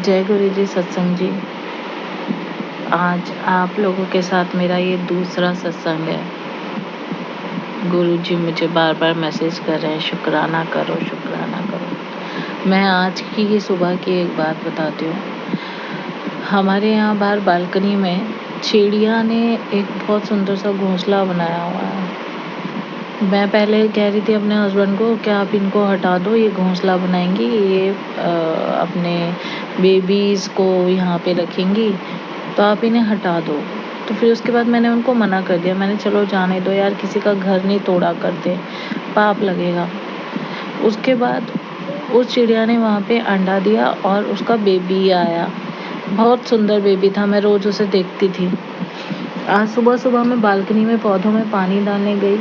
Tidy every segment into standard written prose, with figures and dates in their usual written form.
जय गुरु जी सत्संग जी। आज आप लोगों के साथ मेरा ये दूसरा सत्संग है। गुरु जी मुझे बार बार मैसेज कर रहे हैं, शुक्राना करो शुक्राना करो। मैं आज की ही सुबह की एक बात बताती हूँ। हमारे यहाँ बाहर बालकनी में चिड़िया ने एक बहुत सुंदर सा घोंसला बनाया हुआ है। मैं पहले कह रही थी अपने हस्बैंड को, क्या आप इनको हटा दो, ये घोंसला बनाएंगी, ये अपने बेबीज़ को यहाँ पे रखेंगी, तो आप इन्हें हटा दो। तो फिर उसके बाद मैंने उनको मना कर दिया। मैंने चलो जाने दो यार, किसी का घर नहीं तोड़ा करते, पाप लगेगा। उसके बाद उस चिड़िया ने वहाँ पे अंडा दिया और उसका बेबी आया। बहुत सुंदर बेबी था, मैं रोज़ उसे देखती थी। आज सुबह सुबह मैं बालकनी में पौधों में पानी डालने गई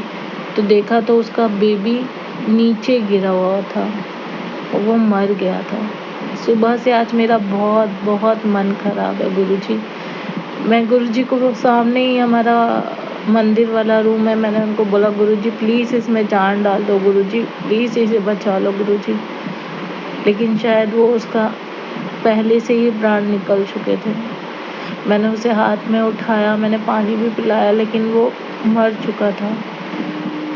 तो देखा तो उसका बेबी नीचे गिरा हुआ था और वो मर गया था। सुबह से आज मेरा बहुत बहुत मन खराब है गुरुजी। मैं गुरुजी को सामने ही हमारा मंदिर वाला रूम है, मैंने उनको बोला गुरुजी प्लीज़ इसमें जान डाल दो, गुरुजी प्लीज़ इसे बचा लो गुरुजी। लेकिन शायद वो उसका पहले से ही प्राण निकल चुके थे। मैंने उसे हाथ में उठाया, मैंने पानी भी पिलाया, लेकिन वो मर चुका था।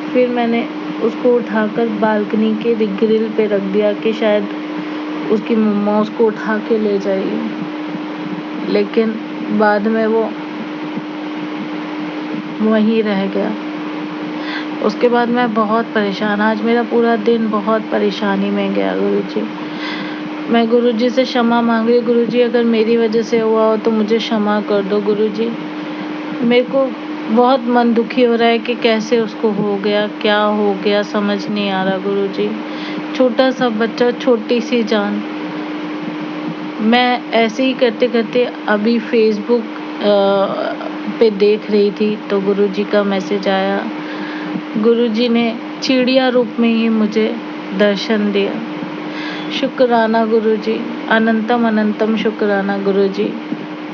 फिर मैंने उसको उठाकर बालकनी के ग्रिल पे रख दिया कि शायद उसकी मम्मा उसको उठा के ले जाएगी, लेकिन बाद में वो वहीं रह गया। उसके बाद मैं बहुत परेशान, आज मेरा पूरा दिन बहुत परेशानी में गया गुरुजी। मैं गुरुजी से क्षमा मांग रही, गुरुजी अगर मेरी वजह से हुआ हो तो मुझे क्षमा कर दो गुरुजी। मेरे को बहुत मन दुखी हो रहा है कि कैसे उसको हो गया, क्या हो गया, समझ नहीं आ रहा गुरुजी। छोटा सा बच्चा, छोटी सी जान। मैं ऐसे ही करते करते अभी फेसबुक पे देख रही थी तो गुरुजी का मैसेज आया। गुरुजी ने चिड़िया रूप में ही मुझे दर्शन दिया। शुक्राना गुरुजी, अनंतम अनंतम शुक्राना गुरुजी।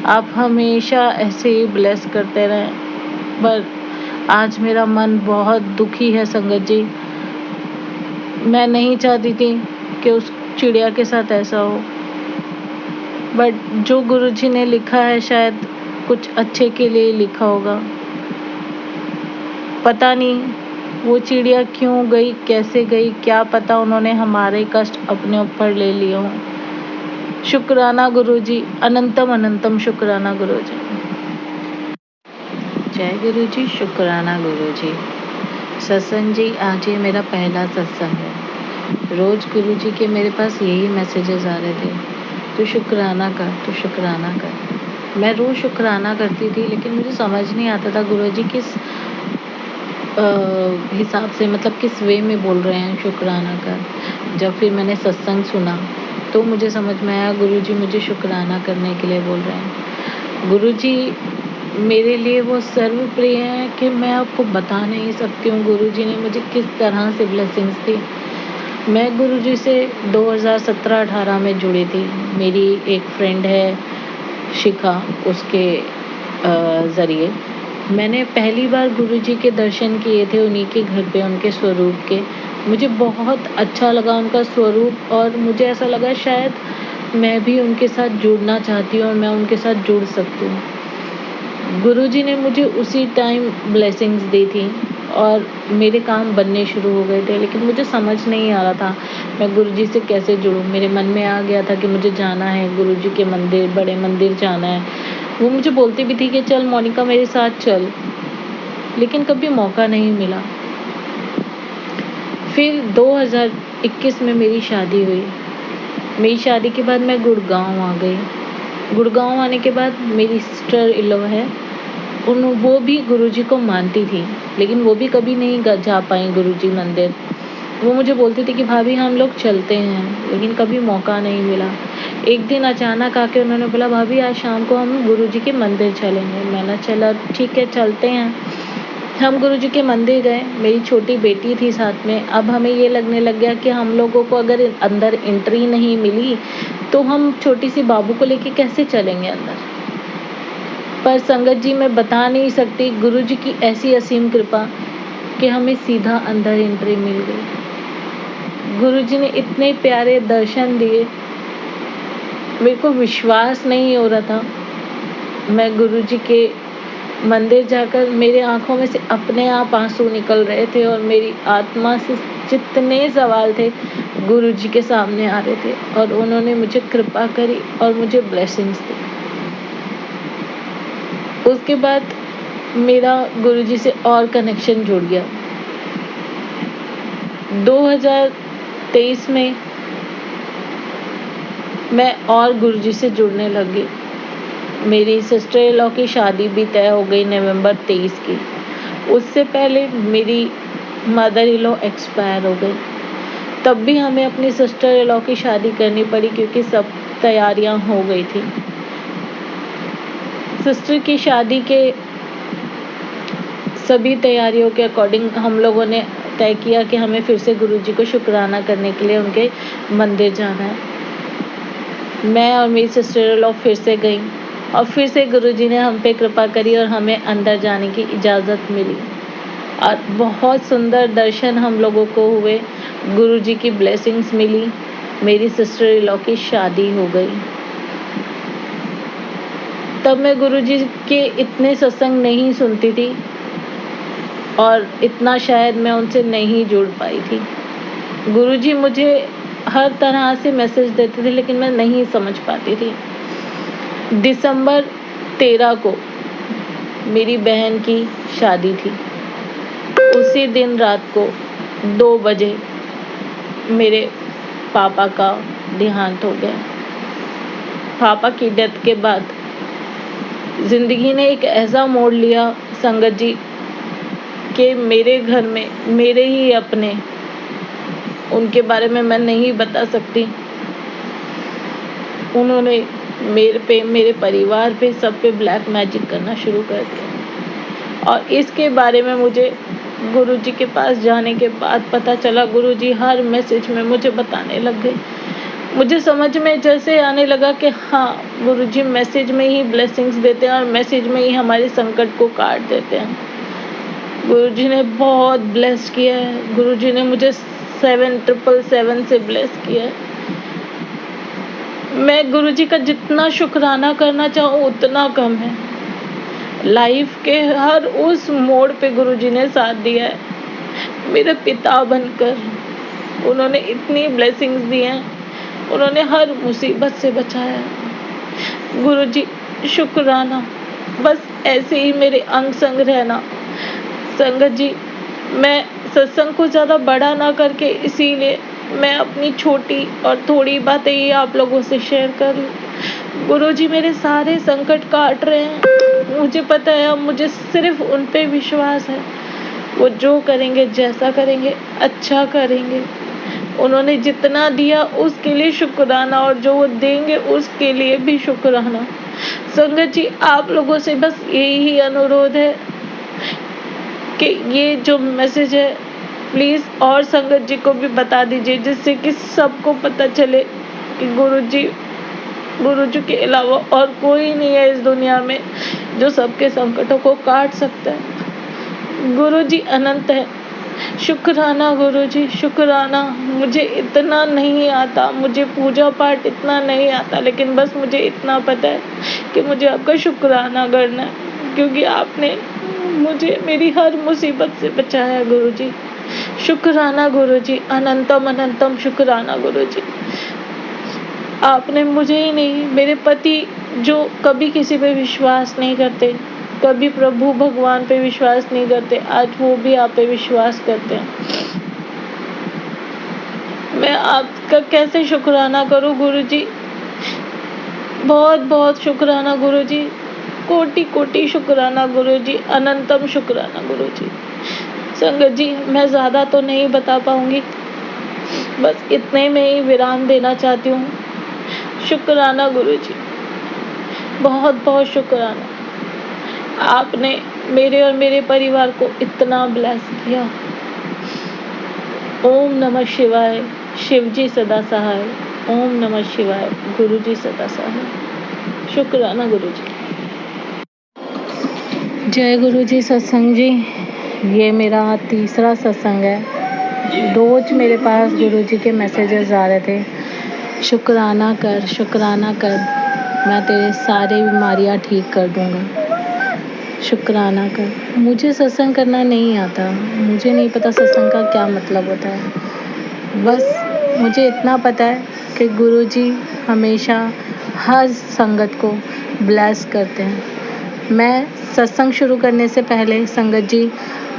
आप हमेशा ऐसे ही ब्लेस करते रहें। पर आज मेरा मन बहुत दुखी है संगत जी। मैं नहीं चाहती थी कि उस चिड़िया के साथ ऐसा हो, बट जो गुरुजी ने लिखा है शायद कुछ अच्छे के लिए लिखा होगा। पता नहीं वो चिड़िया क्यों गई, कैसे गई, क्या पता उन्होंने हमारे कष्ट अपने ऊपर ले लिए हों। शुक्राना गुरुजी, अनंतम अनंतम शुक्राना गुरुजी। जय गुरुजी, शुक्राना गुरुजी। सत्संग जी, आज ये मेरा पहला सत्संग है। रोज़ गुरुजी के मेरे पास यही मैसेजेस आ रहे थे, तू शुक्राना कर, तू शुक्राना कर। मैं रोज़ शुक्राना करती थी, लेकिन मुझे समझ नहीं आता था गुरुजी किस हिसाब से, मतलब किस वे में बोल रहे हैं शुक्राना कर। जब फिर मैंने सत्संग सुना तो मुझे समझ में आया गुरुजी मुझे शुक्राना करने के लिए बोल रहे हैं। गुरुजी मेरे लिए वो सर्वप्रिय है कि मैं आपको बता नहीं सकती हूँ गुरुजी ने मुझे किस तरह से ब्लेसिंग्स दी। मैं गुरुजी से 2017-18 में जुड़ी थी। मेरी एक फ्रेंड है शिखा, उसके ज़रिए मैंने पहली बार गुरुजी के दर्शन किए थे, उन्हीं के घर पे, उनके स्वरूप के। मुझे बहुत अच्छा लगा उनका स्वरूप और मुझे ऐसा लगा शायद मैं भी उनके साथ जुड़ना चाहती हूँ और मैं उनके साथ जुड़ सकती हूँ। गुरुजी ने मुझे उसी टाइम ब्लेसिंग्स दी थी और मेरे काम बनने शुरू हो गए थे, लेकिन मुझे समझ नहीं आ रहा था मैं गुरुजी से कैसे जुड़ूँ। मेरे मन में आ गया था कि मुझे जाना है गुरुजी के मंदिर, बड़े मंदिर जाना है। वो मुझे बोलती भी थी कि चल मोनिका मेरे साथ चल, लेकिन कभी मौका नहीं मिला। फिर 2021 में मेरी शादी हुई। मेरी शादी के बाद मैं गुड़गांव आ गई। गुड़गांव आने के बाद मेरी सिस्टर इलो है, वो भी गुरुजी को मानती थी, लेकिन वो भी कभी नहीं जा पाई गुरुजी मंदिर। वो मुझे बोलती थी कि भाभी हम लोग चलते हैं, लेकिन कभी मौका नहीं मिला। एक दिन अचानक आके उन्होंने बोला भाभी आज शाम को हम गुरुजी के मंदिर चलेंगे। मैंने चला ठीक है चलते हैं। हम गुरुजी के मंदिर गए, मेरी छोटी बेटी थी साथ में। अब हमें ये लगने लग गया कि हम लोगों को अगर अंदर एंट्री नहीं मिली तो हम छोटी सी बाबू को लेके कैसे चलेंगे अंदर। पर संगत जी मैं बता नहीं सकती गुरुजी की ऐसी असीम कृपा कि हमें सीधा अंदर एंट्री मिल गई। गुरुजी ने इतने प्यारे दर्शन दिए मेरे को विश्वास नहीं हो रहा था। मैं गुरुजी के मंदिर जाकर मेरे आँखों में से अपने आप आँसू निकल रहे थे और मेरी आत्मा से जितने सवाल थे गुरुजी के सामने आ रहे थे और उन्होंने मुझे कृपा करी और मुझे ब्लेसिंग्स दी। उसके बाद मेरा गुरुजी से और कनेक्शन जुड़ गया। 2023 में मैं और गुरुजी से जुड़ने लगी। मेरी सिस्टर इन लॉ की शादी भी तय हो गई नवंबर 23 की। उससे पहले मेरी मदर इन लॉ एक्सपायर हो गई। तब भी हमें अपनी सिस्टर इन लॉ की शादी करनी पड़ी क्योंकि सब तैयारियां हो गई थी। सिस्टर की शादी के सभी तैयारियों के अकॉर्डिंग हम लोगों ने तय किया कि हमें फिर से गुरुजी को शुक्राना करने के लिए उनके मंदिर जाना है। मैं और मेरी सिस्टर इन लॉ फिर से गई और फिर से गुरुजी ने हम पे कृपा करी और हमें अंदर जाने की इजाज़त मिली और बहुत सुंदर दर्शन हम लोगों को हुए। गुरुजी की ब्लेसिंग्स मिली। मेरी सिस्टर इन लॉ की शादी हो गई। तब मैं गुरुजी के इतने सत्संग नहीं सुनती थी और इतना शायद मैं उनसे नहीं जुड़ पाई थी। गुरुजी मुझे हर तरह से मैसेज देते थे लेकिन मैं नहीं समझ पाती थी। दिसंबर 13 को मेरी बहन की शादी थी। उसी दिन रात को 2 बजे मेरे पापा का देहांत हो गया। पापा की डेथ के बाद जिंदगी ने एक ऐसा मोड़ लिया संगत जी कि मेरे घर में मेरे ही अपने, उनके बारे में मैं नहीं बता सकती, उन्होंने मेरे पे, मेरे परिवार पे, सब पे ब्लैक मैजिक करना शुरू कर दिया। और इसके बारे में मुझे गुरुजी के पास जाने के बाद पता चला। गुरुजी हर मैसेज में मुझे बताने लग गए। मुझे समझ में जैसे आने लगा कि हाँ, गुरुजी मैसेज में ही ब्लेसिंग्स देते हैं और मैसेज में ही हमारे संकट को काट देते हैं। गुरुजी ने बहुत ब्लेस किया है। गुरुजी ने मुझे 777 से ब्लेस किया है। मैं गुरुजी का जितना शुक्राना करना चाहूँ उतना कम है। लाइफ के हर उस मोड़ पे गुरुजी ने साथ दिया है। मेरे पिता बनकर उन्होंने इतनी ब्लेसिंग्स दी हैं। उन्होंने हर मुसीबत से बचाया है। गुरुजी शुक्राना। बस ऐसे ही मेरे अंग संग रहना। संगत जी, मैं सत्संग को ज़्यादा बड़ा ना करके इसीलिए मैं अपनी छोटी और थोड़ी बातें ही आप लोगों से शेयर कर लूँ। गुरुजी मेरे सारे संकट काट रहे हैं। मुझे पता है, अब मुझे सिर्फ उन पे विश्वास है। वो जो करेंगे, जैसा करेंगे, अच्छा करेंगे। उन्होंने जितना दिया उसके लिए शुक्राना और जो वो देंगे उसके लिए भी शुक्राना। संगत जी, आप लोगों से बस यही अनुरोध है कि ये जो मैसेज है प्लीज़ और संगत जी को भी बता दीजिए, जिससे कि सबको पता चले कि गुरुजी के अलावा और कोई नहीं है इस दुनिया में जो सबके संकटों को काट सकता है। गुरुजी अनंत है। शुक्राना गुरुजी, शुक्राना। मुझे इतना नहीं आता, मुझे पूजा पाठ इतना नहीं आता, लेकिन बस मुझे इतना पता है कि मुझे आपका शुक्राना करना है क्योंकि आपने मुझे मेरी हर मुसीबत से बचाया गुरुजी। शुक्राना गुरुजी, अनंतम अनंतम शुक्राना गुरुजी। आपने मुझे ही नहीं, मेरे पति जो कभी किसी पे विश्वास नहीं करते, कभी प्रभु भगवान पे विश्वास नहीं करते, आज वो भी आप पे विश्वास करते हैं। मैं आपका कैसे शुक्राना करूं गुरुजी। बहुत बहुत शुक्राना गुरुजी। कोटि कोटि शुक्राना गुरुजी, अनंतम शुक्राना गुरुजी। संगत जी, मैं ज़्यादा तो नहीं बता पाऊंगी, बस इतने में ही विराम देना चाहती हूँ। शुक्राना गुरुजी, बहुत बहुत शुक्राना। आपने मेरे और मेरे परिवार को इतना ब्लेस किया। ओम नमः शिवाय। शिवजी सदा सहाय। ओम नमः शिवाय। गुरुजी सदा सहाय। शुक्राना गुरुजी। जय गुरुजी सत्संग जी। ये मेरा तीसरा सत्संग है। रोज मेरे पास गुरुजी के मैसेजेस आ रहे थे शुक्राना कर, मैं तेरे सारे बीमारियां ठीक कर दूंगा। शुक्राना कर। मुझे सत्संग करना नहीं आता, मुझे नहीं पता सत्संग का क्या मतलब होता है। बस मुझे इतना पता है कि गुरुजी हमेशा हर संगत को ब्लेस करते हैं। मैं सत्संग शुरू करने से पहले संगत जी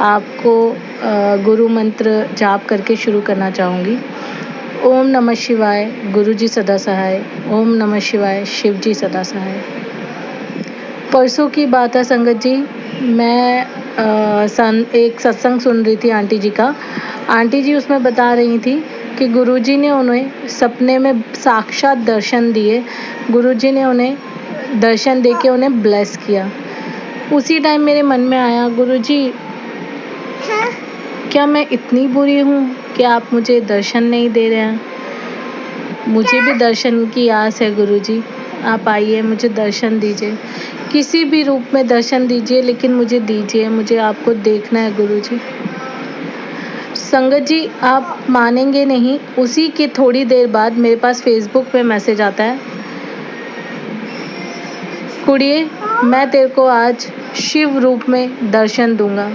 आपको गुरु मंत्र जाप करके शुरू करना चाहूँगी। ओम नमः शिवाय, गुरुजी सदा सहाय। ओम नमः शिवाय, शिव जी सदा सहाय। परसों की बात है संगत जी, मैं एक सत्संग सुन रही थी आंटी जी का। आंटी जी उसमें बता रही थी कि गुरुजी ने उन्हें सपने में साक्षात दर्शन दिए। गुरुजी ने उन्हें दर्शन देके उन्हें ब्लेस किया। उसी टाइम मेरे मन में आया, गुरुजी क्या मैं इतनी बुरी हूँ कि आप मुझे दर्शन नहीं दे रहे हैं? मुझे भी दर्शन की आस है गुरुजी, आप आइए मुझे दर्शन दीजिए, किसी भी रूप में दर्शन दीजिए, लेकिन मुझे दीजिए, मुझे आपको देखना है गुरुजी। संगत जी आप मानेंगे नहीं, उसी के थोड़ी देर बाद मेरे पास फेसबुक पे मैसेज आता है, कुड़िए मैं तेरे को आज शिव रूप में दर्शन दूंगा।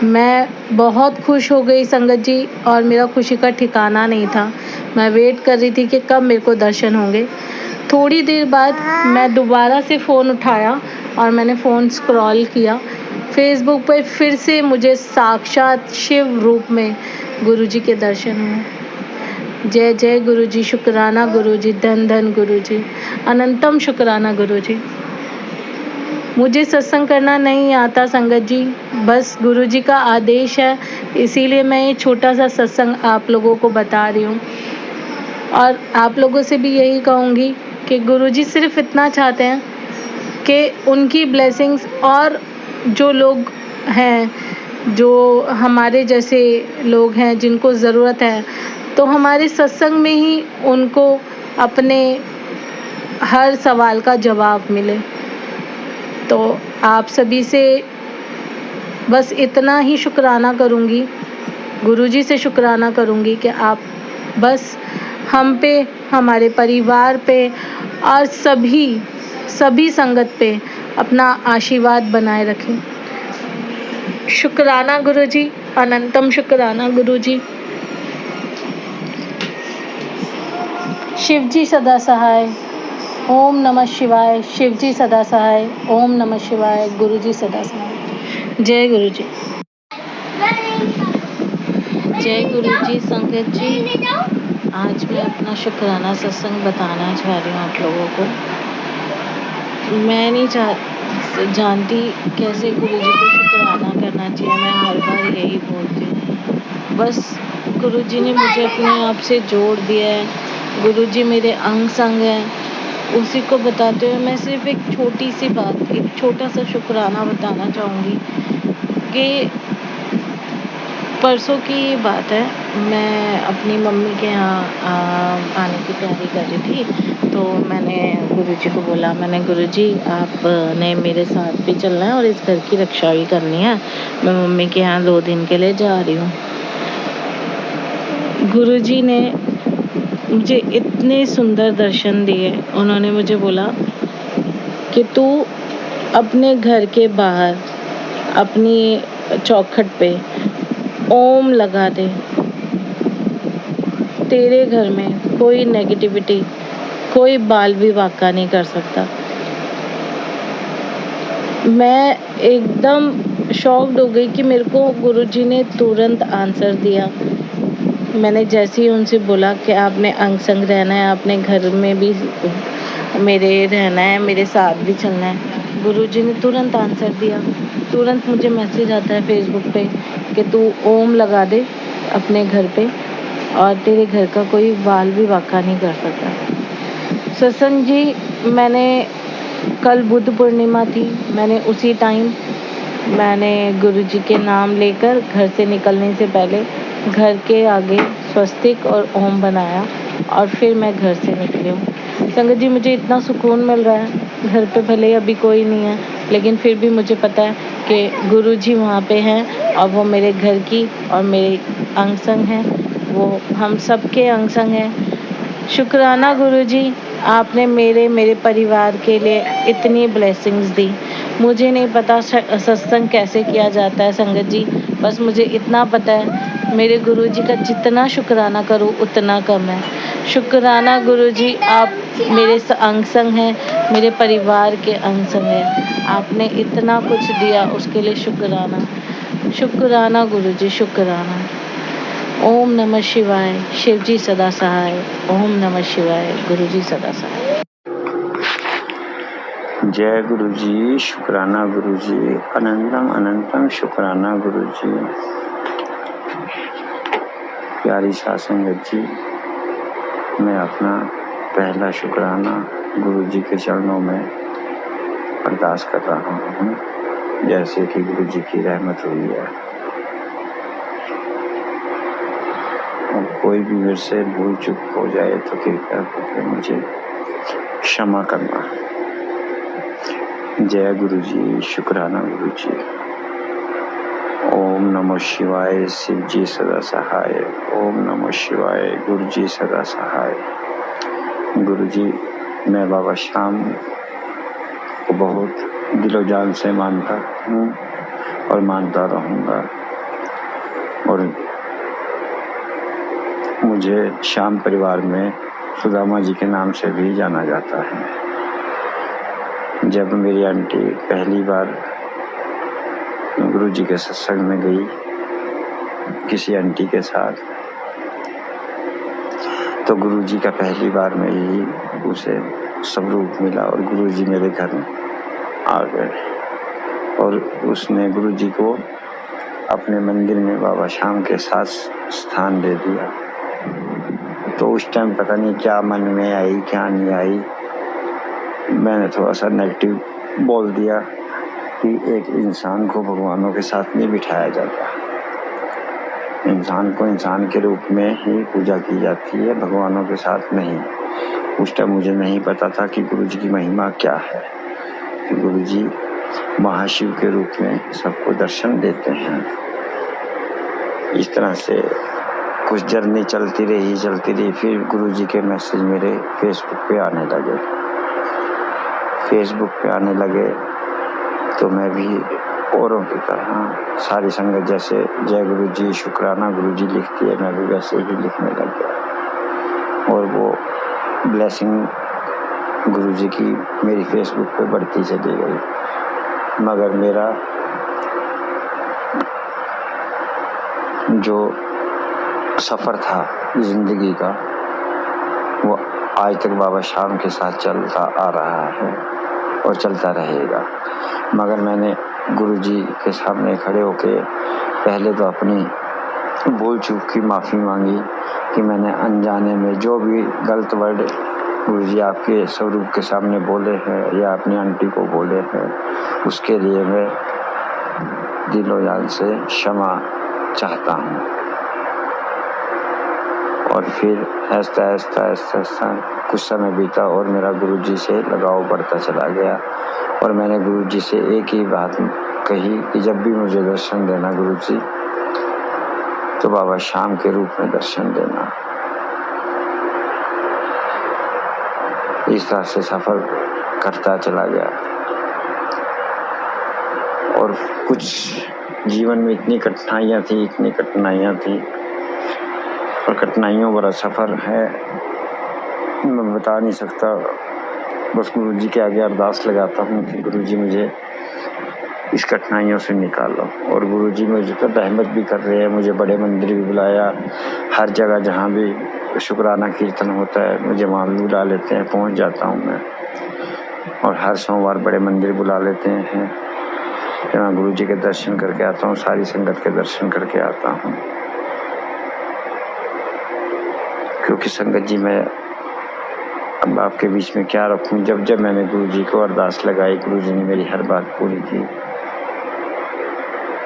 मैं बहुत खुश हो गई संगत जी, और मेरा खुशी का ठिकाना नहीं था। मैं वेट कर रही थी कि कब मेरे को दर्शन होंगे। थोड़ी देर बाद मैं दोबारा से फ़ोन उठाया और मैंने फ़ोन स्क्रॉल किया। फेसबुक पर फिर से मुझे साक्षात शिव रूप में गुरुजी के दर्शन हुए। जय जय गुरुजी, शुक्राना गुरुजी, धन धन गुरुजी, अनंतम शुक्राना गुरुजी। मुझे सत्संग करना नहीं आता संगत जी, बस गुरुजी का आदेश है, इसीलिए मैं ये छोटा सा सत्संग आप लोगों को बता रही हूँ। और आप लोगों से भी यही कहूँगी कि गुरुजी सिर्फ इतना चाहते हैं कि उनकी ब्लेसिंग्स, और जो लोग हैं, जो हमारे जैसे लोग हैं जिनको ज़रूरत है, तो हमारे सत्संग में ही उनको अपने हर सवाल का जवाब मिले। तो आप सभी से बस इतना ही शुक्राना करूँगी, गुरुजी से शुक्राना करूँगी कि आप बस हम पे, हमारे परिवार पे और सभी संगत पे अपना आशीर्वाद बनाए रखें। शुक्राना गुरुजी, अनंतम शुक्राना गुरुजी। शिवजी सदा सहाय। ओम नमः शिवाय, शिवजी सदा सहाय। ओम नमः शिवाय, गुरुजी सदा सहाय। जय गुरुजी। जय गुरुजी। संगत जी आज मैं अपना शुक्राना सत्संग बताना चाह रही हूँ आप लोगों को। मैं नहीं जानती कैसे गुरुजी को शुक्राना करना चाहिए, मैं हर बार यही बोलती हूँ। बस गुरुजी ने मुझे अपने आप से जोड़ दिया है, गुरुजी मेरे अंग संग हैं। उसी को बताते हुए मैं सिर्फ एक छोटी सी बात, एक छोटा सा शुक्राना बताना चाहूँगी कि परसों की बात है, मैं अपनी मम्मी के यहाँ आने की तैयारी कर रही थी, तो मैंने गुरुजी को बोला, मैंने गुरुजी आपने मेरे साथ भी चलना है और इस घर की रक्षा भी करनी है, मैं मम्मी के यहाँ 2 दिन के लिए जा रही हूँ। गुरुजी ने मुझे इतने सुंदर दर्शन दिए। उन्होंने मुझे बोला कि तू अपने घर के बाहर अपनी चौखट पे ओम लगा दे, तेरे घर में कोई नेगेटिविटी, कोई बाल भी वाका नहीं कर सकता। मैं एकदम शॉक्ड हो गई कि मेरे को गुरुजी ने तुरंत आंसर दिया। मैंने जैसे ही उनसे बोला कि आपने अंग संग रहना है, आपने घर में भी मेरे रहना है, मेरे साथ भी चलना है, गुरुजी ने तुरंत आंसर दिया। तुरंत मुझे मैसेज आता है फेसबुक पे कि तू ओम लगा दे अपने घर पे और तेरे घर का कोई बाल भी वाका नहीं कर सकता। सत्संग जी, मैंने कल बुद्ध पूर्णिमा थी, मैंने उसी टाइम मैंने गुरुजी के नाम लेकर घर से निकलने से पहले घर के आगे स्वस्तिक और ओम बनाया और फिर मैं घर से निकली हूँ। संगत जी मुझे इतना सुकून मिल रहा है, घर पे भले अभी कोई नहीं है, लेकिन फिर भी मुझे पता है कि गुरुजी वहाँ पे हैं और वो मेरे घर की और मेरे अंग संग हैं वो हम सबके अंग संग हैं। शुक्राना गुरुजी, आपने मेरे परिवार के लिए इतनी ब्लेसिंग्स दी। मुझे नहीं पता सत्संग कैसे किया जाता है संगत जी, बस मुझे इतना पता है मेरे गुरुजी का जितना शुक्राना करूँ उतना कम है। शुक्राना गुरुजी, आप मेरे अंग संग हैं, मेरे परिवार के अंग संग हैं। आपने इतना कुछ दिया उसके लिए शुक्राना। शुक्राना गुरुजी, शुक्राना। ओम नमः शिवाय। शिव जी सदा सहाय। ओम नमः शिवाय। गुरुजी सदा सहाय। जय गुरुजी, शुक्राना गुरुजी, अनंतम अनंतम शुक्राना गुरुजी। प्यारी साध संगत जी, मैं अपना पहला शुक्राना गुरुजी के चरणों में अरदास कर रहा हूँ, जैसे कि गुरुजी की रहमत हुई है। और कोई भी मेरे से भूल चूक हो जाए तो कृपया करके मुझे क्षमा करना। जय गुरुजी, शुक्राना गुरुजी। ओम नमः शिवाय। शिव जी सदा सहाय। ओम नमः शिवाय। गुरुजी सदा सहाय। गुरुजी, मैं बाबा श्याम को बहुत दिलो जान से मानता हूँ और मानता रहूँगा। और मुझे श्याम परिवार में सुदामा जी के नाम से भी जाना जाता है। जब मेरी आंटी पहली बार गुरुजी के सत्संग में गई किसी आंटी के साथ, तो गुरुजी का पहली बार में ही उसे स्वरूप मिला और गुरुजी मेरे घर आ गए और उसने गुरुजी को अपने मंदिर में बाबा श्याम के साथ स्थान दे दिया। तो उस टाइम पता नहीं क्या मन में आई क्या नहीं आई, मैंने थोड़ा सा नेगेटिव बोल दिया कि एक इंसान को भगवानों के साथ नहीं बिठाया जाता, इंसान को इंसान के रूप में ही पूजा की जाती है, भगवानों के साथ नहीं। उस टाइम मुझे नहीं पता था कि गुरुजी की महिमा क्या है, कि गुरुजी महाशिव के रूप में सबको दर्शन देते हैं। इस तरह से कुछ जर्नी चलती रही। फिर गुरुजी के मैसेज मेरे फेसबुक पे आने लगे तो मैं भी औरों की तरह सारी संगत जैसे जय गुरुजी, शुक्राना गुरुजी लिखती है, मैं भी वैसे ही लिखने लग गया। और वो ब्लेसिंग गुरुजी की मेरी फेसबुक पे बढ़ती चली गई। मगर मेरा जो सफ़र था जिंदगी का, वो आज तक बाबा श्याम के साथ चलता आ रहा है और चलता रहेगा। मगर मैंने गुरुजी के सामने खड़े होके पहले तो अपनी भूल चूक की माफ़ी मांगी कि मैंने अनजाने में जो भी गलत वर्ड गुरुजी आपके स्वरूप के सामने बोले हैं या अपनी आंटी को बोले हैं, उसके लिए मैं दिलो जान से क्षमा चाहता हूँ। और फिर ऐसा कुछ समय बीता और मेरा गुरुजी से लगाव बढ़ता चला गया। और मैंने गुरुजी से एक ही बात कही कि जब भी मुझे दर्शन देना गुरुजी, तो बाबा श्याम के रूप में दर्शन देना। इस तरह से सफर करता चला गया। और कुछ जीवन में इतनी कठिनाइयाँ थी और कठिनाइयों भरा सफ़र है, मैं बता नहीं सकता। बस गुरुजी के आगे अरदास लगाता हूँ कि गुरुजी मुझे इस कठिनाइयों से निकालो। और गुरुजी मुझे तो रहमत भी कर रहे हैं, मुझे बड़े मंदिर भी बुलाया, हर जगह जहाँ भी शुक्राना कीर्तन होता है मुझे वहाँ भी बुला लेते हैं, पहुँच जाता हूँ मैं। और हर सोमवार बड़े मंदिर बुला लेते हैं कि मैं गुरुजी के दर्शन करके आता हूँ, सारी संगत के दर्शन करके आता हूँ। क्योंकि संगत जी, मैं अब आपके बीच में क्या रखूं, जब मैंने गुरुजी को अरदास लगाई, गुरुजी ने मेरी हर बात पूरी की।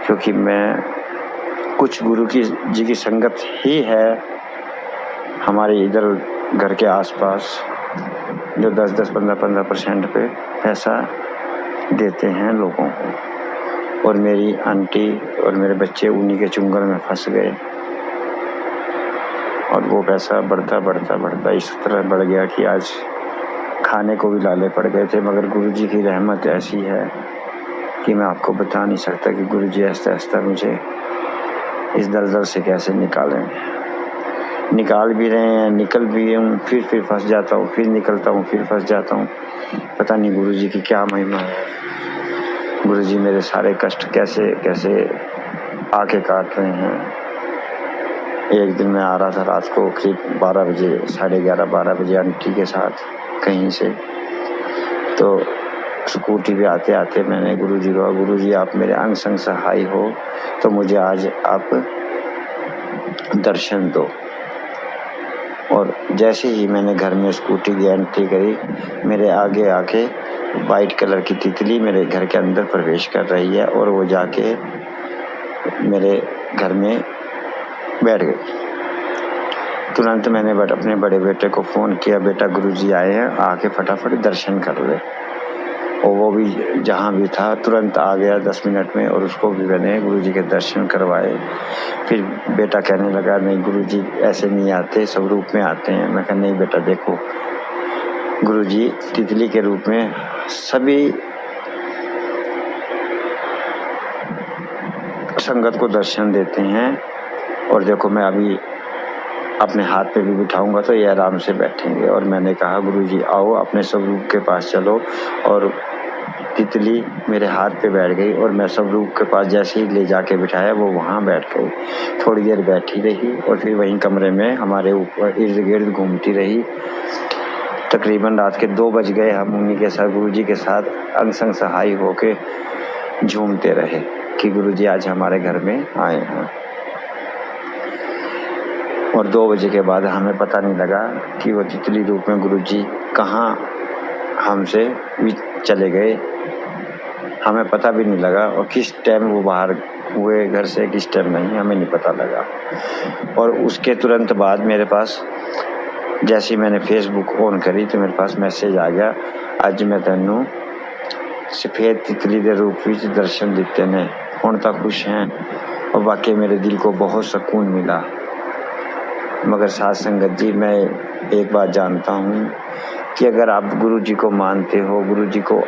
क्योंकि मैं कुछ गुरु जी की संगत ही है हमारे इधर घर के आसपास, जो 10-10, 15-15% पे पैसा देते हैं लोगों को। और मेरी आंटी और मेरे बच्चे उन्हीं के चुंगल में फंस गए। और वो पैसा बढ़ता बढ़ता बढ़ता इस तरह बढ़ गया कि आज खाने को भी लाले पड़ गए थे। मगर गुरुजी की रहमत ऐसी है कि मैं आपको बता नहीं सकता कि गुरुजी आहिस्ता आहिस्ता मुझे इस दलदल से कैसे निकाल भी रहे हैं, निकल भी हूँ, फिर फंस जाता हूँ, फिर निकलता हूँ, फिर फंस जाता हूँ। पता नहीं गुरुजी की क्या महिमा है। गुरुजी मेरे सारे कष्ट कैसे कैसे आके काट रहे हैं। एक दिन मैं आ रहा था रात को करीब 12 बजे, 11:30-12 बजे आंटी के साथ कहीं से, तो स्कूटी पे आते आते मैंने गुरुजी को, गुरुजी आप मेरे अंग संग सहाय हो तो मुझे आज आप दर्शन दो। और जैसे ही मैंने घर में स्कूटी की एंट्री करी, मेरे आगे आके वाइट कलर की तितली मेरे घर के अंदर प्रवेश कर रही है और वो जाके मेरे घर में बैठ गई। तुरंत मैंने अपने बड़े बेटे को फ़ोन किया, बेटा गुरुजी आए हैं, आके फटाफट दर्शन कर ले। और वो भी जहाँ भी था तुरंत आ गया 10 मिनट में, और उसको भी मैंने गुरुजी के दर्शन करवाए। फिर बेटा कहने लगा नहीं गुरुजी ऐसे नहीं आते, सब रूप में आते हैं। मैं कहा नहीं बेटा देखो, गुरुजी तितली के रूप में सभी संगत को दर्शन देते हैं। और देखो मैं अभी अपने हाथ पे भी बिठाऊंगा तो ये आराम से बैठेंगे। और मैंने कहा गुरुजी आओ अपने स्वरूप के पास चलो, और तितली मेरे हाथ पे बैठ गई और मैं स्वरूप के पास जैसे ही ले जाके बिठाया वो वहाँ बैठ गई। थोड़ी देर बैठी रही और फिर वहीं कमरे में हमारे ऊपर इर्द गिर्द घूमती रही। तकरीबन रात के 2 बज गए। हम उन्हीं के साथ गुरुजी के साथ अंग संग सहाय होके झूमते रहे कि गुरुजी आज हमारे घर में आए हैं। और 2 बजे के बाद हमें पता नहीं लगा कि वो तितली रूप में गुरुजी कहाँ हमसे चले गए। हमें पता भी नहीं लगा, और किस टाइम वो बाहर हुए घर से, किस टाइम नहीं, हमें नहीं पता लगा। और उसके तुरंत बाद मेरे पास जैसे ही मैंने फेसबुक ऑन करी तो मेरे पास मैसेज आ गया, आज मैं तेनू सफ़ेद तितली के रूप में दर्शन दिते ने, हुण तो खुश हैं। और वाकई मेरे दिल को बहुत सुकून मिला। मगर साथ संगत जी, मैं एक बात जानता हूँ कि अगर आप गुरुजी को मानते हो, गुरुजी को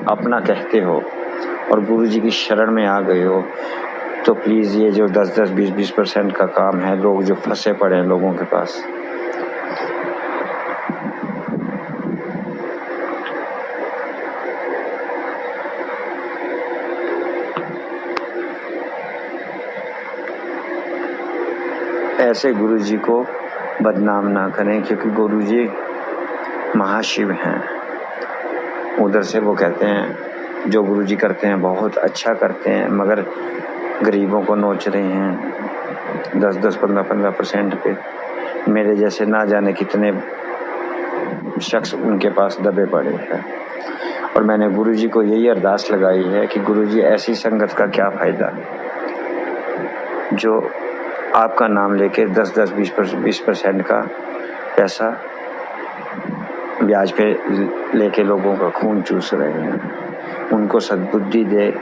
अपना कहते हो और गुरुजी की शरण में आ गए हो, तो प्लीज़ ये जो 10-10, 20-20% का काम है, लोग जो फंसे पड़े हैं लोगों के पास, ऐसे गुरुजी को बदनाम ना करें, क्योंकि गुरुजी महाशिव हैं। उधर से वो कहते हैं जो गुरुजी करते हैं बहुत अच्छा करते हैं, मगर गरीबों को नोच रहे हैं 10-10, 15-15% पे। मेरे जैसे ना जाने कितने शख्स उनके पास दबे पड़े हैं। और मैंने गुरुजी को यही अरदास लगाई है कि गुरुजी ऐसी संगत का क्या फ़ायदा जो आपका नाम लेके 10-10, 20% का पैसा ब्याज पे लेके लोगों का खून चूस रहे हैं। उनको सद्बुद्धि दे,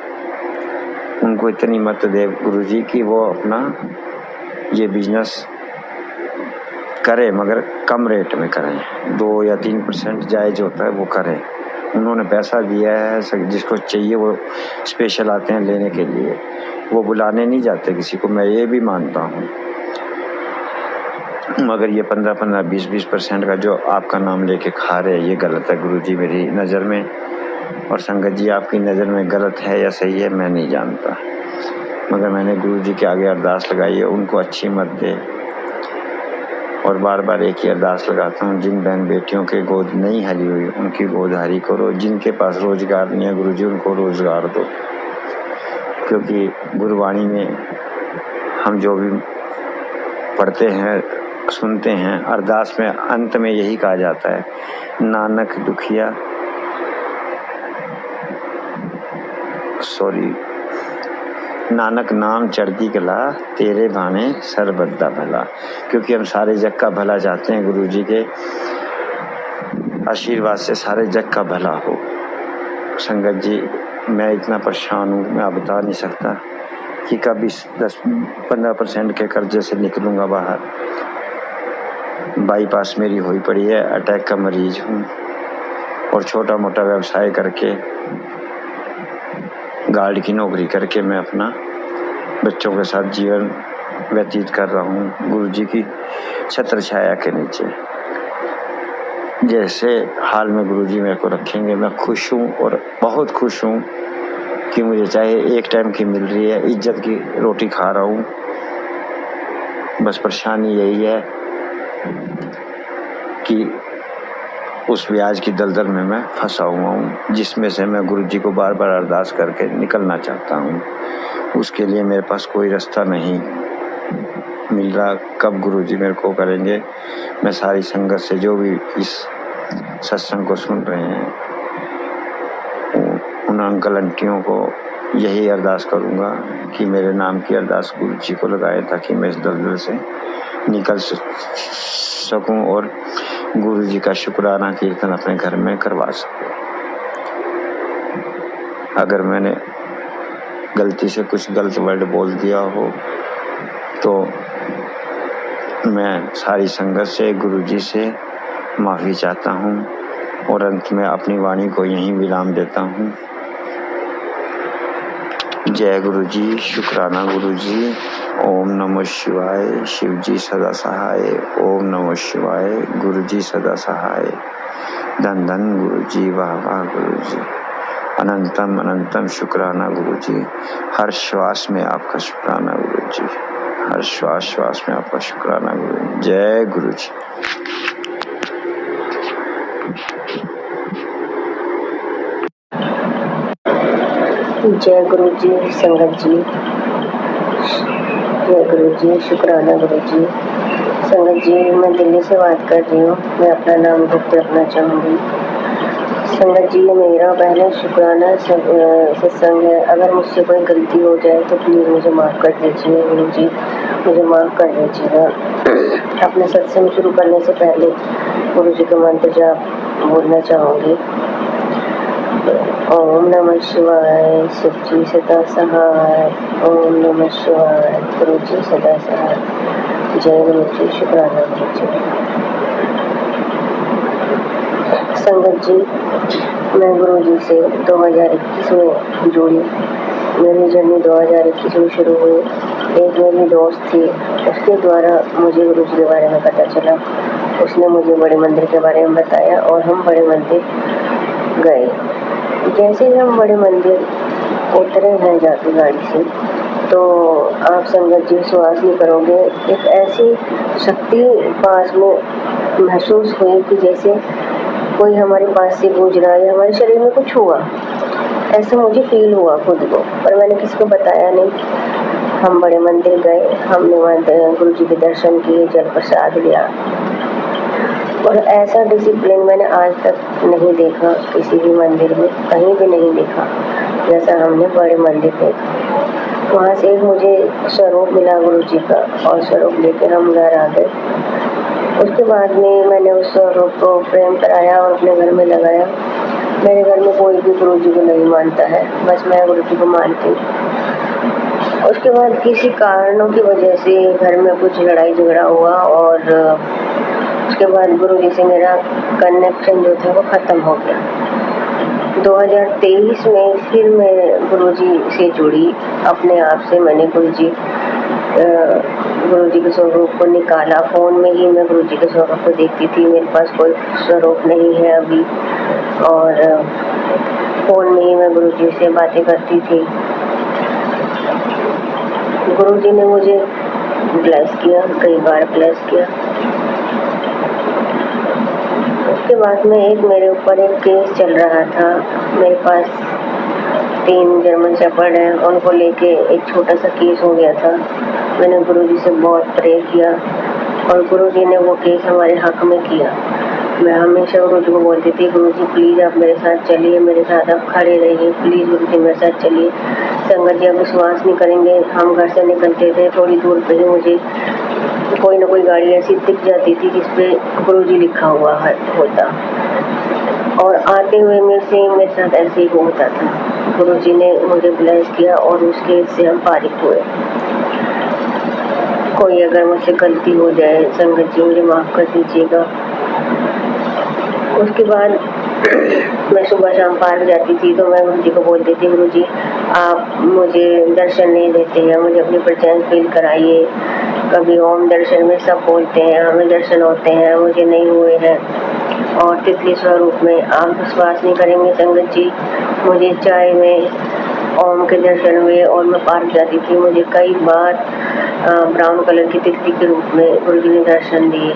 उनको इतनी मत दे गुरुजी कि वो अपना ये बिजनेस करें, मगर कम रेट में करें, 2 या 3% जायज़ होता है वो करें। उन्होंने पैसा दिया है, जिसको चाहिए वो स्पेशल आते हैं लेने के लिए, वो बुलाने नहीं जाते किसी को, मैं ये भी मानता हूँ। मगर ये 15-15, 20-20% का जो आपका नाम लेके खा रहे हैं, ये गलत है गुरुजी मेरी नज़र में। और संगत जी आपकी नज़र में गलत है या सही है मैं नहीं जानता, मगर मैंने गुरुजी के आगे अरदास लगाई है उनको अच्छी मत दे। और बार बार एक ही अरदास लगाता हूँ, जिन बहन बेटियों के गोद नहीं हरी हुई उनकी गोद हरी करो, जिनके पास रोजगार नहीं है गुरुजी उनको रोजगार दो। क्योंकि गुरुवाणी में हम जो भी पढ़ते हैं, सुनते हैं, अरदास में अंत में यही कहा जाता है, नानक दुखिया नानक नाम चढ़ती कला, तेरे भाने सर्वदा भला। क्योंकि हम सारे जग का भला चाहते हैं, गुरुजी के आशीर्वाद से सारे जग का भला हो। संगत जी मैं इतना परेशान हूँ, मैं बता नहीं सकता कि कभी 10-15% के कर्जे से निकलूंगा बाहर। बाईपास मेरी हुई पड़ी है, अटैक का मरीज हूँ और छोटा मोटा व्यवसाय करके, गार्ड की नौकरी करके मैं अपना बच्चों के साथ जीवन व्यतीत कर रहा हूँ गुरुजी की छत्र छाया के नीचे। जैसे हाल में गुरुजी मेरे को रखेंगे, मैं खुश हूँ और बहुत खुश हूँ कि मुझे चाहे एक टाइम की मिल रही है, इज्जत की रोटी खा रहा हूँ। बस परेशानी यही है कि उस ब्याज की दलदल में मैं फंसा हुआ हूँ, जिसमें से मैं गुरुजी को बार बार अरदास करके निकलना चाहता हूँ। उसके लिए मेरे पास कोई रास्ता नहीं मिल रहा। कब गुरुजी मेरे को करेंगे। मैं सारी संगत से, जो भी इस सत्संग को सुन रहे हैं, उन अंकल आंटियों को यही अरदास करूँगा कि मेरे नाम की अरदास गुरुजी को लगाए, ताकि मैं इस दलदल से निकल सकूं और गुरुजी का शुक्राना कीर्तन अपने घर में करवा सकूं। अगर मैंने गलती से कुछ गलत वर्ड बोल दिया हो तो मैं सारी संगत से, गुरुजी से माफ़ी चाहता हूँ और अंत में अपनी वाणी को यहीं विराम देता हूँ। जय गुरुजी, शुक्राना गुरुजी। ओम नमः शिवाय। शिवजी सदा सहाय। ओम नमः शिवाय। गुरुजी सदा सहाय। धन धन गुरुजी, वाह वाह गुरुजी। अनंतम अनंतम शुक्राना गुरुजी। हर श्वास में आपका शुक्राना गुरुजी। हर श्वास में आपका शुक्राना गुरुजी। जय गुरुजी। जय गुरुजी, संगत जी। जय गुरुजी, शुक्राना गुरुजी। संगत जी, मैं दिल्ली से बात कर रही हूँ। मैं अपना नाम गुप्त रखना चाहूँगी। संगत जी, ये मेरा पहले शुक्राना सत्संग है। अगर मुझसे कोई गलती हो जाए तो प्लीज़ मुझे माफ़ कर दीजिए गुरुजी, मुझे माफ़ कर दीजिएगा। अपने सत्संग शुरू करने से पहले गुरुजी का मंत्र जाप बोलना चाहूँगी। ओम नमः शिवाय। शिवजी सदा सहाय। ओम नमः शिवाय। गुरुजी सदा सहाय। जय गुरुजी, शुक्राना गुरुजी। संगत जी, मैं गुरुजी से 2021 में जुड़ी। मेरी जर्नी 2021 में शुरू हुई। एक मेरी दोस्त थी, उसके द्वारा मुझे गुरुजी के बारे में पता चला। उसने मुझे बड़े मंदिर के बारे में बताया और हम बड़े मंदिर गए। जैसे ही हम बड़े मंदिर उतरे हैं जाके गाड़ी से, तो आप संगत जी विश्वास नहीं करोगे, एक ऐसी शक्ति पास में महसूस हुई कि जैसे कोई हमारे पास से गुजरा या हमारे शरीर में कुछ हुआ, ऐसा मुझे फील हुआ खुद को, पर मैंने किसी को बताया नहीं। हम बड़े मंदिर गए, हमने वहाँ गुरुजी के दर्शन किए, जल प्रसाद लिया और ऐसा डिसिप्लिन मैंने आज तक नहीं देखा किसी भी मंदिर में, कहीं भी नहीं देखा जैसा हमने बड़े मंदिर देखा। वहाँ से एक मुझे स्वरूप मिला गुरुजी का और स्वरूप लेकर हम घर आ गए। उसके बाद में मैंने उस स्वरूप को प्रेम कराया और अपने घर में लगाया। मेरे घर में कोई भी गुरुजी को नहीं मानता है, बस मैं गुरुजी को मानती हूँ। उसके बाद किसी कारणों की वजह से घर में कुछ लड़ाई झगड़ा हुआ और उसके बाद गुरुजी से मेरा कनेक्शन जो था वो ख़त्म हो गया। 2023 में फिर मैं गुरुजी से जुड़ी अपने आप से। मैंने गुरुजी के स्वरूप को निकाला। फ़ोन में ही मैं गुरुजी के स्वरूप को देखती थी। मेरे पास कोई स्वरूप नहीं है अभी और फ़ोन में ही मैं गुरुजी से बातें करती थी। गुरुजी ने मुझे ब्लेस किया, कई बार ब्लेस किया। उसके बाद में मेरे ऊपर एक केस चल रहा था। मेरे पास 3 जर्मन शेफर्ड हैं, उनको लेके एक छोटा सा केस हो गया था। मैंने गुरुजी से बहुत प्रे किया और गुरुजी ने वो केस हमारे हक में किया। मैं हमेशा गुरुजी को बोलती थी, गुरुजी प्लीज़ आप मेरे साथ चलिए, मेरे साथ आप खड़े रहिए, प्लीज़ गुरुजी मेरे साथ चलिए। संगत जी आप विश्वास नहीं करेंगे, हम घर से निकलते थे, थोड़ी दूर पे ही मुझे कोई ना कोई गाड़ी ऐसी दिख जाती थी जिसपे गुरुजी लिखा हुआ होता और आते हुए मेरे साथ ऐसे ही होता था। गुरुजी ने मुझे ब्लेस किया और उसके से हम फारिग हुए। कोई अगर मुझसे गलती हो जाए संगत जी मुझे माफ़ कर दीजिएगा। उसके बाद मैं सुबह शाम पार्क जाती थी तो मैं गुरुजी को बोलती थी, गुरुजी आप मुझे दर्शन नहीं देते हैं, मुझे अपनी परचेंस फील कराइए। कभी ओम दर्शन में सब बोलते हैं हमें दर्शन होते हैं, मुझे नहीं हुए हैं। और तितली स्वरूप में आप विश्वास नहीं करेंगे संगत जी, मुझे चाय में ओम के दर्शन हुए और मैं पार्क जाती थी, मुझे कई बार ब्राउन कलर की तितली के रूप में गुरुजी ने दर्शन दिए।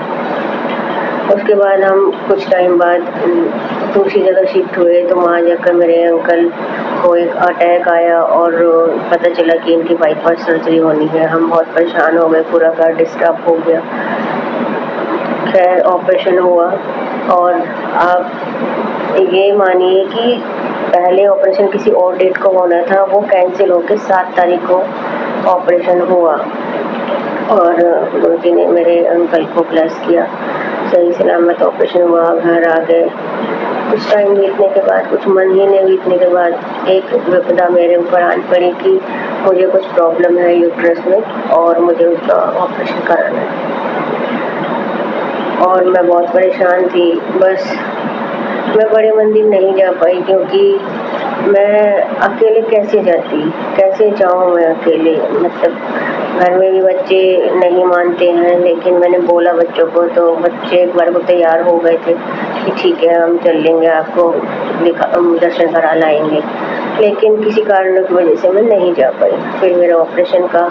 उसके बाद हम कुछ टाइम बाद दूसरी जगह शिफ्ट हुए तो वहाँ जाकर मेरे अंकल को एक अटैक आया और पता चला कि इनकी बाईपास सर्जरी होनी है। हम बहुत परेशान हो गए, पूरा घर डिस्टर्ब हो गया। खैर ऑपरेशन हुआ और आप ये मानिए कि पहले ऑपरेशन किसी और डेट को होना था, वो कैंसिल होकर 7 तारीख को ऑपरेशन हुआ और गुरुजी ने मेरे अंकल को ब्लेस किया। सही सलामत ऑपरेशन हुआ, घर आ गए। कुछ टाइम बीतने के बाद, कुछ महीने बीतने के बाद एक विपदा मेरे ऊपर आन पड़ी कि मुझे कुछ प्रॉब्लम है यूट्रस में और मुझे उसका ऑपरेशन कराना है। और मैं बहुत परेशान थी। बस मैं बड़े मंदिर नहीं जा पाई क्योंकि मैं अकेले कैसे जाऊँ मैं अकेले। मतलब घर में भी बच्चे नहीं मानते हैं, लेकिन मैंने बोला बच्चों को तो बच्चे एक बार को तैयार हो गए थे कि ठीक है हम चल लेंगे, आपको दर्शन करा लाएंगे। लेकिन किसी कारणों की वजह से मैं नहीं जा पाई। फिर मेरा ऑपरेशन का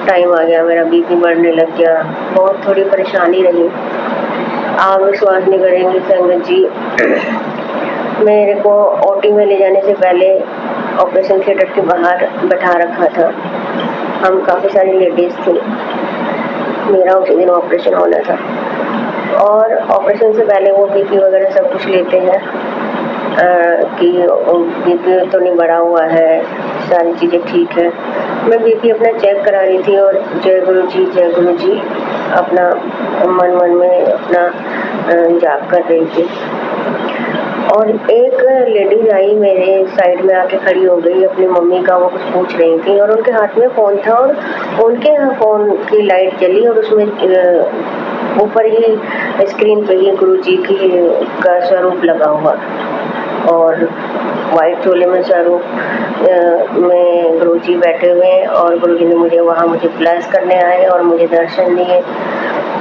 टाइम आ गया, मेरा बीपी बढ़ने लग गया, बहुत थोड़ी परेशानी रही। आप विश्वास नहीं करेंगे संगत जी, मेरे को ओटी में ले जाने से पहले ऑपरेशन थिएटर के बाहर बैठा रखा था। हम काफ़ी सारी लेडीज़ थी, मेरा उसी दिन ऑपरेशन होना था और ऑपरेशन से पहले वो बीपी वगैरह सब कुछ लेते हैं कि बीपी तो नहीं बढ़ा हुआ है, सारी चीज़ें ठीक है। मैं बीपी अपना चेक करा रही थी और जय गुरु जी अपना मन में अपना जाप कर रही थी। और एक लेडीज आई मेरे साइड में आके खड़ी हो गई, अपनी मम्मी का वो कुछ पूछ रही थी और उनके हाथ में फ़ोन था और उनके फ़ोन की लाइट जली और उसमें ऊपर ही स्क्रीन पे ही गुरुजी का स्वरूप लगा हुआ और वाइट चोले में स्वरूप में गुरुजी बैठे हुए हैं और गुरुजी ने मुझे ब्लेस करने आए और मुझे दर्शन दिए।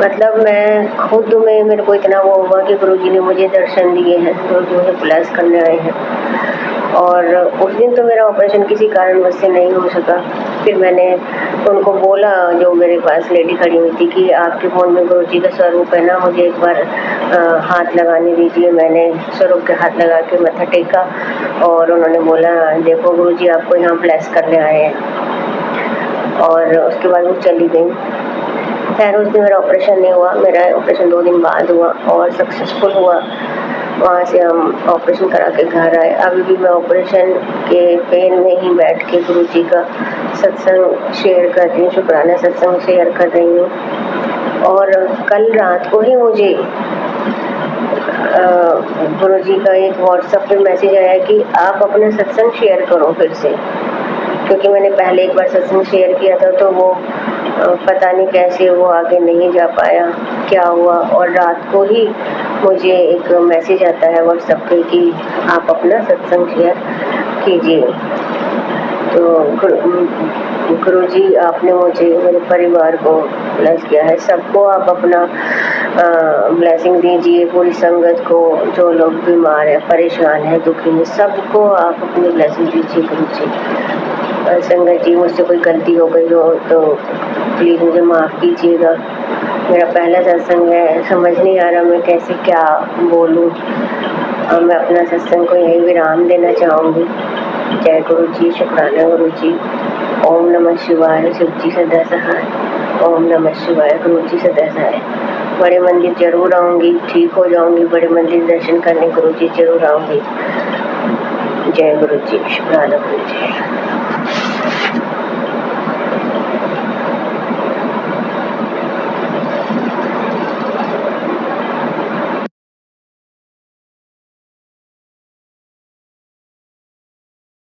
मतलब मैं खुद में मेरे को इतना वो हुआ कि गुरुजी ने मुझे दर्शन दिए हैं, गुरुजी मुझे ब्लेस करने आए हैं। और उस दिन तो मेरा ऑपरेशन किसी कारणवश से नहीं हो सका। फिर मैंने उनको बोला, जो मेरे पास लेडी खड़ी हुई थी, कि आपके फ़ोन में गुरुजी का स्वरूप है ना, मुझे एक बार हाथ लगाने दीजिए। मैंने स्वरूप के हाथ लगा के मत्था टेका और उन्होंने बोला, देखो गुरुजी आपको यहाँ ब्लेस करने आए हैं। और उसके बाद वो चली गई। खैर उस दिन मेरा ऑपरेशन नहीं हुआ, मेरा ऑपरेशन 2 दिन बाद हुआ और सक्सेसफुल हुआ। वहाँ से हम ऑपरेशन करा के घर आए। अभी भी मैं ऑपरेशन के पेन में ही बैठ के गुरुजी का सत्संग शेयर कर रही हूँ, शुक्राना सत्संग शेयर कर रही हूँ। और कल रात को ही मुझे गुरुजी का एक व्हाट्सएप पे मैसेज आया कि आप अपना सत्संग शेयर करो फिर से, क्योंकि मैंने पहले एक बार सत्संग शेयर किया था तो वो पता नहीं कैसे वो आगे नहीं जा पाया, क्या हुआ। और रात को ही मुझे एक मैसेज आता है व्हाट्सएप पे कि आप अपना सत्संग शेयर कीजिए। तो गुरुजी आपने मुझे, मेरे परिवार को ब्लेस किया है। सबको आप अपना ब्लेसिंग दीजिए, पूरी संगत को, जो लोग बीमार हैं, परेशान हैं, दुखी हैं, सबको आप अपनी ब्लेसिंग दीजिए गुरुजी। संगत जी मुझसे कोई गलती हो गई हो तो प्लीज़ मुझे माफ़ कीजिएगा। मेरा पहला सत्संग है, समझ नहीं आ रहा मैं कैसे क्या बोलूँ। मैं अपना सत्संग को यही विराम देना चाहूँगी। जय गुरु जी, शुक्राना गुरु जी। ओम नमः शिवाय, शिव जी सदा सहाय। ओम नमः शिवाय, गुरु जी सदा सहाय। बड़े मंदिर जरूर आऊँगी, ठीक हो जाऊँगी, बड़े मंदिर दर्शन करने गुरु जी जरूर आऊँगी। जय गुरु जी, शुक्राना गुरु जी।